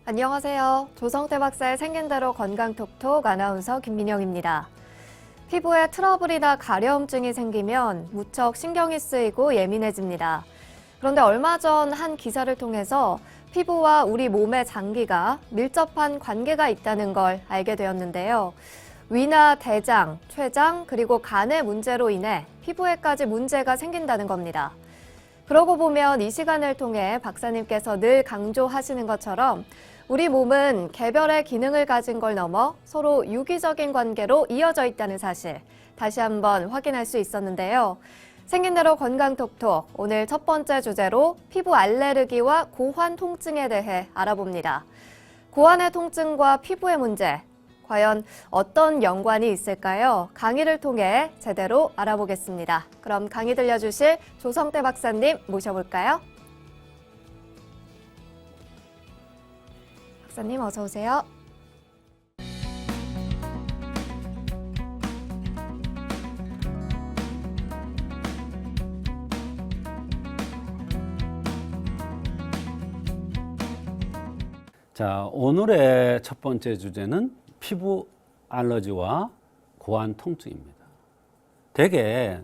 안녕하세요. 조성태 박사의 생긴대로 건강톡톡 아나운서 김민영입니다. 피부에 트러블이나 가려움증이 생기면 무척 신경이 쓰이고 예민해집니다. 그런데 얼마 전 한 기사를 통해서 피부와 우리 몸의 장기가 밀접한 관계가 있다는 걸 알게 되었는데요. 위나 대장, 췌장, 그리고 간의 문제로 인해 피부에까지 문제가 생긴다는 겁니다. 그러고 보면 이 시간을 통해 박사님께서 늘 강조하시는 것처럼 우리 몸은 개별의 기능을 가진 걸 넘어 서로 유기적인 관계로 이어져 있다는 사실 다시 한번 확인할 수 있었는데요. 생긴 대로 건강톡톡, 오늘 첫 번째 주제로 피부 알레르기와 고환 통증에 대해 알아봅니다. 고환의 통증과 피부의 문제, 과연 어떤 연관이 있을까요? 강의를 통해 제대로 알아보겠습니다. 그럼 강의 들려주실 조성태 박사님 모셔볼까요? 박사님 어서 오세요. 자, 오늘의 첫 번째 주제는 피부 알러지와 고환 통증입니다. 대개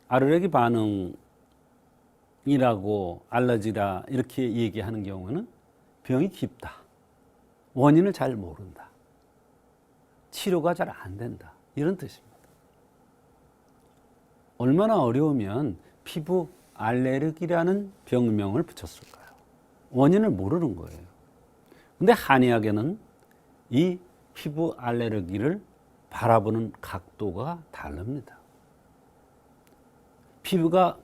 알레르기 반응이라고 알러지라 이렇게 얘기하는 경우는 병이 깊다, 원인을 잘 모른다, 치료가 잘 안 된다 이런 뜻입니다. 얼마나 어려우면 피부 알레르기라는 병명을 붙였을까요? 원인을 모르는 거예요. 근데 한의학에는 이 피부 알레르기를 바라보는 각도가 다릅니다. 피부가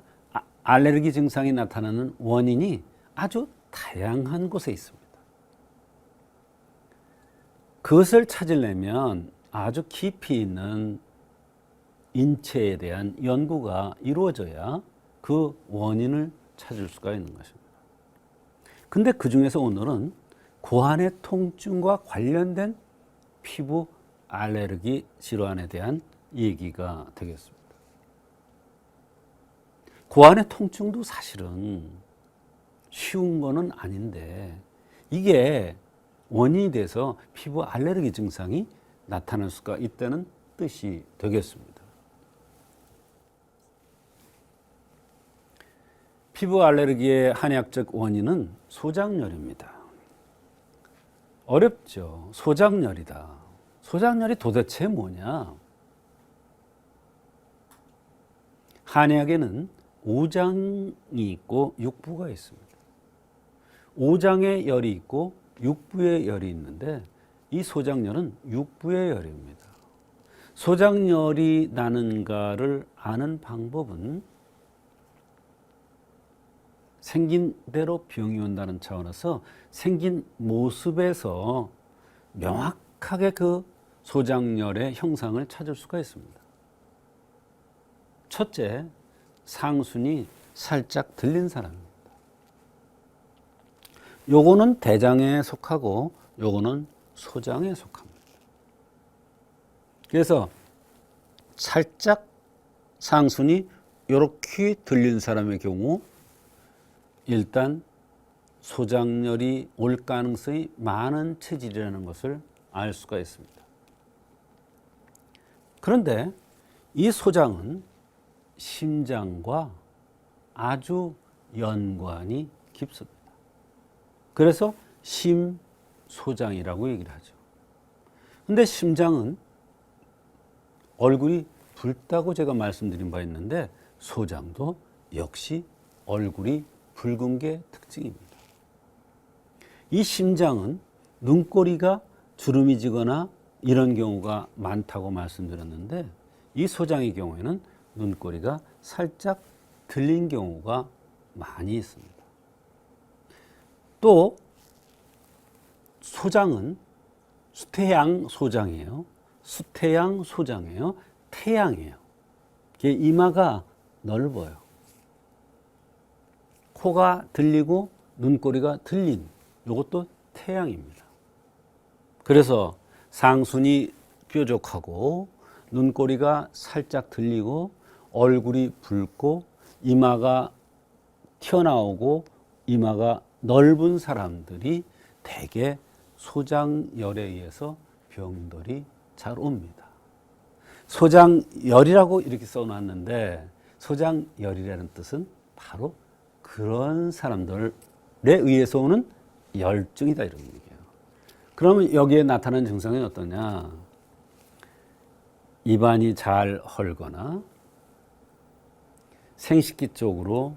알레르기 증상이 나타나는 원인이 아주 다양한 곳에 있습니다. 그것을 찾으려면 아주 깊이 있는 인체에 대한 연구가 이루어져야 그 원인을 찾을 수가 있는 것입니다. 근데 그 중에서 오늘은 고환의 통증과 관련된 피부 알레르기 질환에 대한 얘기가 되겠습니다. 고환의 통증도 사실은 쉬운 거는 아닌데 이게 원인이 돼서 피부 알레르기 증상이 나타날 수가 있다는 뜻이 되겠습니다. 피부 알레르기의 한의학적 원인은 소장열입니다. 어렵죠. 소장열이다. 소장열이 도대체 뭐냐? 한의학에는 오장이 있고 육부가 있습니다. 오장의 열이 있고 육부의 열이 있는데 이 소장열은 육부의 열입니다. 소장열이 나는가를 아는 방법은 생긴 대로 병이 온다는 차원에서 생긴 모습에서 명확하게 그 소장열의 형상을 찾을 수가 있습니다. 첫째, 상순이 살짝 들린 사람입니다. 요거는 대장에 속하고 요거는 소장에 속합니다. 그래서 살짝 상순이 이렇게 들린 사람의 경우 일단 소장열이 올 가능성이 많은 체질이라는 것을 알 수가 있습니다. 그런데 이 소장은 심장과 아주 연관이 깊습니다. 그래서 심소장이라고 얘기를 하죠. 그런데 심장은 얼굴이 붉다고 제가 말씀드린 바 있는데 소장도 역시 얼굴이 붉은 게 특징입니다. 이 심장은 눈꼬리가 주름이 지거나 이런 경우가 많다고 말씀드렸는데 이 소장의 경우에는 눈꼬리가 살짝 들린 경우가 많이 있습니다. 또 소장은 수태양 소장이에요. 수태양 소장이에요. 태양이에요. 이마가 넓어요. 코가 들리고 눈꼬리가 들린 이것도 태양입니다. 그래서 상순이 뾰족하고 눈꼬리가 살짝 들리고 얼굴이 붉고 이마가 튀어나오고 이마가 넓은 사람들이 대개 소장열에 의해서 병들이 잘 옵니다. 소장열이라고 이렇게 써놨는데 소장열이라는 뜻은 바로 그런 사람들에 의해서 오는 열증이다 이런 얘기예요. 그러면 여기에 나타나는 증상이 어떠냐? 입안이 잘 헐거나 생식기 쪽으로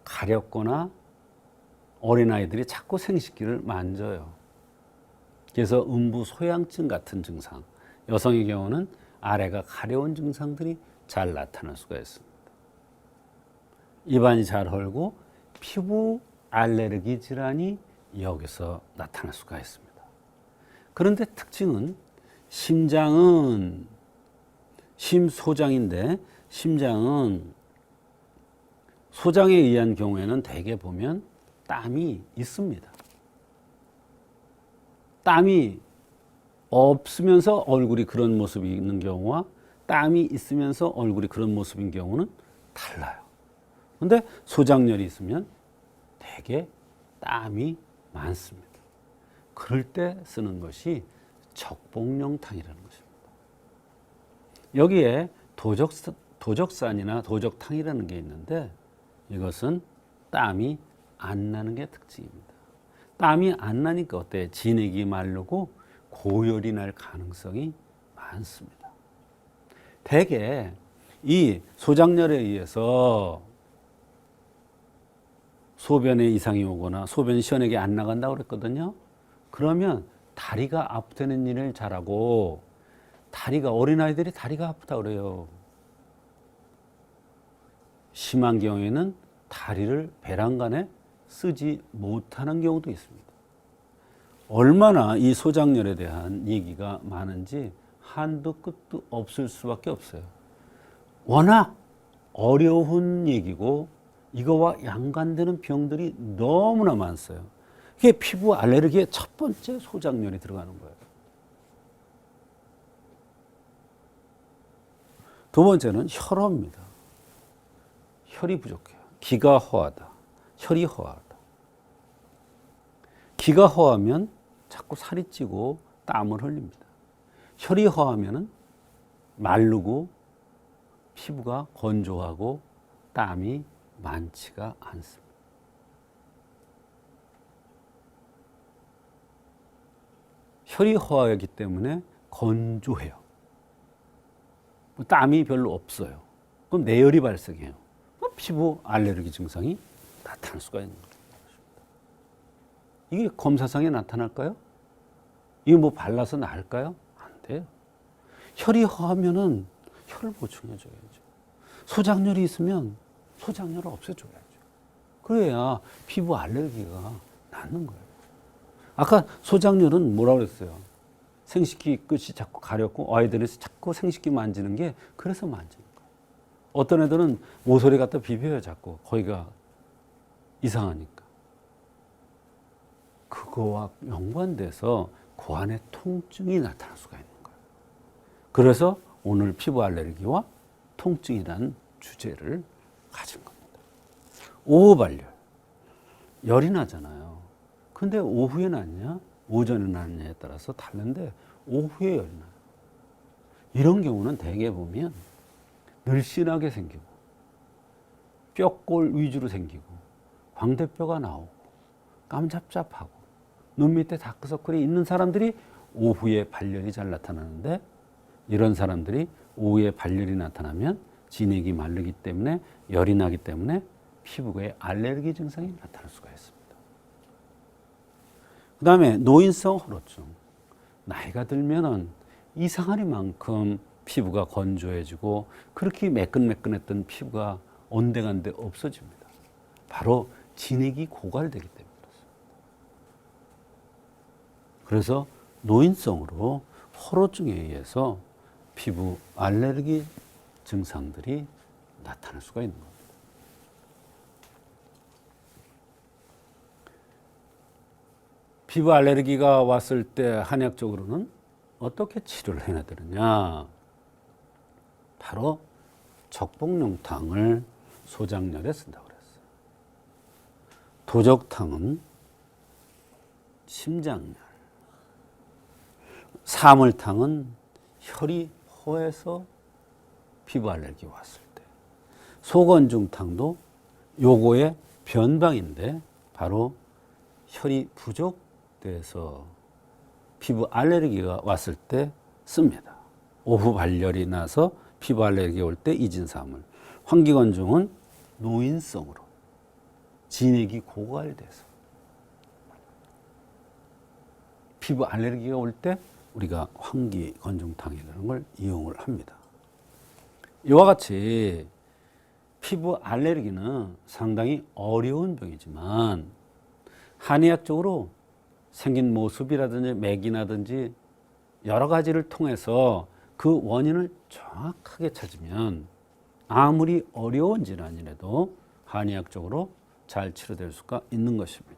가렵거나 어린아이들이 자꾸 생식기를 만져요. 그래서 음부 소양증 같은 증상, 여성의 경우는 아래가 가려운 증상들이 잘 나타날 수가 있습니다. 입안이 잘 헐고 피부 알레르기 질환이 여기서 나타날 수가 있습니다. 그런데 특징은 심장은 심소장인데 심장은 소장에 의한 경우에는 대개 보면 땀이 있습니다. 땀이 없으면서 얼굴이 그런 모습이 있는 경우와 땀이 있으면서 얼굴이 그런 모습인 경우는 달라요. 그런데 소장열이 있으면 대개 땀이 많습니다. 그럴 때 쓰는 것이 적복용탕이라는 것입니다. 여기에 도적산이나 도적탕이라는 게 있는데 이것은 땀이 안 나는 게 특징입니다. 땀이 안 나니까 어때요? 진액이 마르고 고열이 날 가능성이 많습니다. 대개 이 소장열에 의해서 소변에 이상이 오거나 소변이 시원하게 안 나간다고 그랬거든요. 그러면 다리가 아프다는 일을 잘하고 어린아이들이 다리가 아프다고 그래요. 심한 경우에는 다리를 배란간에 쓰지 못하는 경우도 있습니다. 얼마나 이 소장열에 대한 얘기가 많은지 한도 끝도 없을 수밖에 없어요. 워낙 어려운 얘기고 이거와 연관되는 병들이 너무나 많아요. 이게 피부 알레르기의 첫 번째 소장열이 들어가는 거예요. 두 번째는 혈어입니다. 혈이 부족해요. 기가 허하다. 혈이 허하다. 기가 허하면 자꾸 살이 찌고 땀을 흘립니다. 혈이 허하면 마르고 피부가 건조하고 땀이 많지가 않습니다. 혈이 허하기 때문에 건조해요. 땀이 별로 없어요. 그럼 내열이 발생해요. 그럼 피부 알레르기 증상이 나타날 수가 있는 것입니다. 이게 검사상에 나타날까요? 이게 뭐 발라서 나을까요? 안 돼요. 혈이 허하면은 혈을 보충해줘야죠. 소장열이 있으면 소장열을 없애줘야죠. 그래야 피부 알레르기가 낫는 거예요. 아까 소장열은 뭐라고 그랬어요? 생식기 끝이 자꾸 가렵고 아이들이 자꾸 생식기 만지는 게 그래서 만지는 거예요. 어떤 애들은 모서리 갖다 비벼요. 자꾸 거기가 이상하니까. 그거와 연관돼서 고안의 통증이 나타날 수가 있는 거예요. 그래서 오늘 피부 알레르기와 통증이라는 주제를 가진 겁니다. 오후 발열. 열이 나잖아요. 근데 오후에 났냐? 오전에 났냐에 따라서 다른데 오후에 열이 나요. 이런 경우는 대개 보면 늘씬하게 생기고 뼈골 위주로 생기고 광대뼈가 나오고 깜잡잡하고 눈 밑에 다크서클이 있는 사람들이 오후에 발열이 잘 나타나는데 이런 사람들이 오후에 발열이 나타나면 진액이 마르기 때문에 열이 나기 때문에 피부에 알레르기 증상이 나타날 수가 있습니다. 그 다음에 노인성 혈호증. 나이가 들면은 이상하리만큼 피부가 건조해지고 그렇게 매끈매끈했던 피부가 온데간데 없어집니다. 바로 진액이 고갈되기 때문에 그렇습니다. 그래서 노인성으로 혈호증에 의해서 피부 알레르기 증상들이 나타날 수가 있는 겁니다. 피부 알레르기가 왔을 때 한약적으로는 어떻게 치료를 해야 되느냐? 바로 적복용탕을 소장열에 쓴다고 그랬어요. 도적탕은 심장열, 사물탕은 혈이 허해서 피부 알레르기 왔을 때, 소건중탕도 요거의 변방인데 바로 혈이 부족돼서 피부 알레르기가 왔을 때 씁니다. 오후 발열이 나서 피부 알레르기 올 때 이진사물. 환기건중은 노인성으로 진액이 고갈돼서 피부 알레르기가 올 때 우리가 환기건중탕이라는 걸 이용을 합니다. 이와 같이 피부 알레르기는 상당히 어려운 병이지만 한의학적으로 생긴 모습이라든지 맥이라든지 여러 가지를 통해서 그 원인을 정확하게 찾으면 아무리 어려운 질환이라도 한의학적으로 잘 치료될 수가 있는 것입니다.